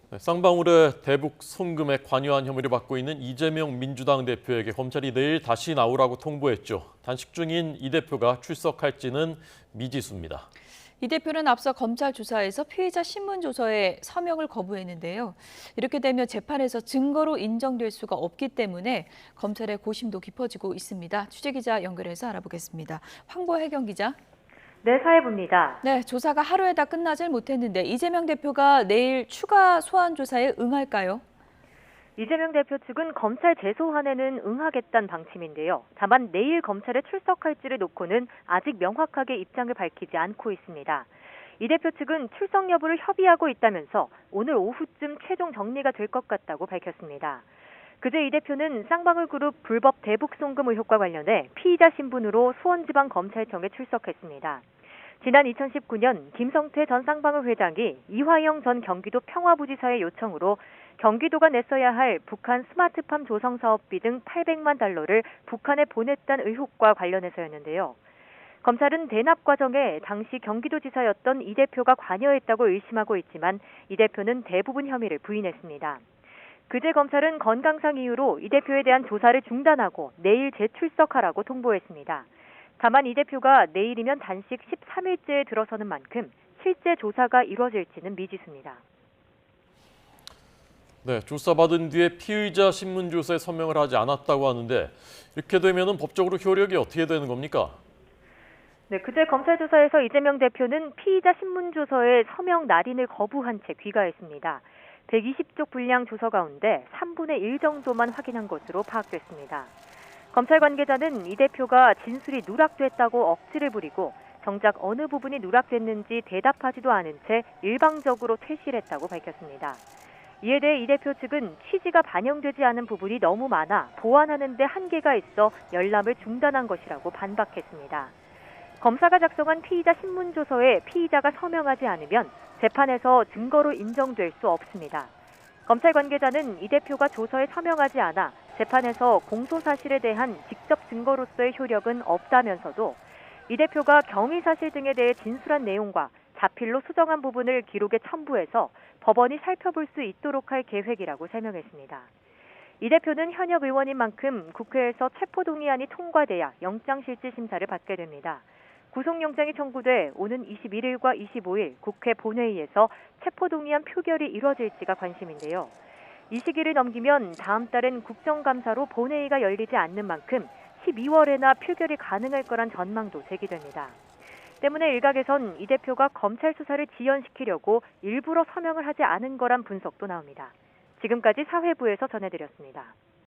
네, 쌍방울의 대북 송금에 관여한 혐의를 받고 있는 이재명 민주당 대표에게 검찰이 내일 다시 나오라고 통보했죠. 단식 중인 이 대표가 출석할지는 미지수입니다. 이 대표는 앞서 검찰 조사에서 피의자 신문 조서에 서명을 거부했는데요. 이렇게 되면 재판에서 증거로 인정될 수가 없기 때문에 검찰의 고심도 깊어지고 있습니다. 취재기자 연결해서 알아보겠습니다. 황보혜경 기자. 네, 사회부입니다. 네, 조사가 하루에 다 끝나질 못했는데 이재명 대표가 내일 추가 소환 조사에 응할까요? 이재명 대표 측은 검찰 재소환에는 응하겠다는 방침인데요. 다만 내일 검찰에 출석할지를 놓고는 아직 명확하게 입장을 밝히지 않고 있습니다. 이 대표 측은 출석 여부를 협의하고 있다면서 오늘 오후쯤 최종 정리가 될 것 같다고 밝혔습니다. 그제 이 대표는 쌍방울그룹 불법 대북 송금 의혹과 관련해 피의자 신분으로 수원지방검찰청에 출석했습니다. 지난 2019년 김성태 전 쌍방울 회장이 이화영 전 경기도 평화부지사의 요청으로 경기도가 냈어야 할 북한 스마트팜 조성 사업비 등 800만 달러를 북한에 보냈다는 의혹과 관련해서였는데요. 검찰은 대납 과정에 당시 경기도지사였던 이 대표가 관여했다고 의심하고 있지만 이 대표는 대부분 혐의를 부인했습니다. 그제 검찰은 건강상 이유로 이 대표에 대한 조사를 중단하고 내일 재출석하라고 통보했습니다. 다만 이 대표가 내일이면 단식 13일째에 들어서는 만큼 실제 조사가 이루어질지는 미지수입니다. 네, 조사받은 뒤에 피의자 신문 조서에 서명을 하지 않았다고 하는데 이렇게 되면 법적으로 효력이 어떻게 되는 겁니까? 네, 그제 검찰 조사에서 이재명 대표는 피의자 신문 조서에 서명 날인을 거부한 채 귀가했습니다. 120쪽 분량 조서 가운데 3분의 1 정도만 확인한 것으로 파악됐습니다. 검찰 관계자는 이 대표가 진술이 누락됐다고 억지를 부리고 정작 어느 부분이 누락됐는지 대답하지도 않은 채 일방적으로 퇴실했다고 밝혔습니다. 이에 대해 이 대표 측은 취지가 반영되지 않은 부분이 너무 많아 보완하는 데 한계가 있어 열람을 중단한 것이라고 반박했습니다. 검사가 작성한 피의자 신문조서에 피의자가 서명하지 않으면 재판에서 증거로 인정될 수 없습니다. 검찰 관계자는 이 대표가 조서에 서명하지 않아 재판에서 공소사실에 대한 직접 증거로서의 효력은 없다면서도 이 대표가 경위사실 등에 대해 진술한 내용과 자필로 수정한 부분을 기록에 첨부해서 법원이 살펴볼 수 있도록 할 계획이라고 설명했습니다. 이 대표는 현역 의원인 만큼 국회에서 체포동의안이 통과돼야 영장실질심사를 받게 됩니다. 구속영장이 청구돼 오는 21일과 25일 국회 본회의에서 체포동의안 표결이 이뤄질지가 관심인데요. 이 시기를 넘기면 다음 달엔 국정감사로 본회의가 열리지 않는 만큼 12월에나 표결이 가능할 거란 전망도 제기됩니다. 때문에 일각에선 이 대표가 검찰 수사를 지연시키려고 일부러 서명을 하지 않은 거란 분석도 나옵니다. 지금까지 사회부에서 전해드렸습니다.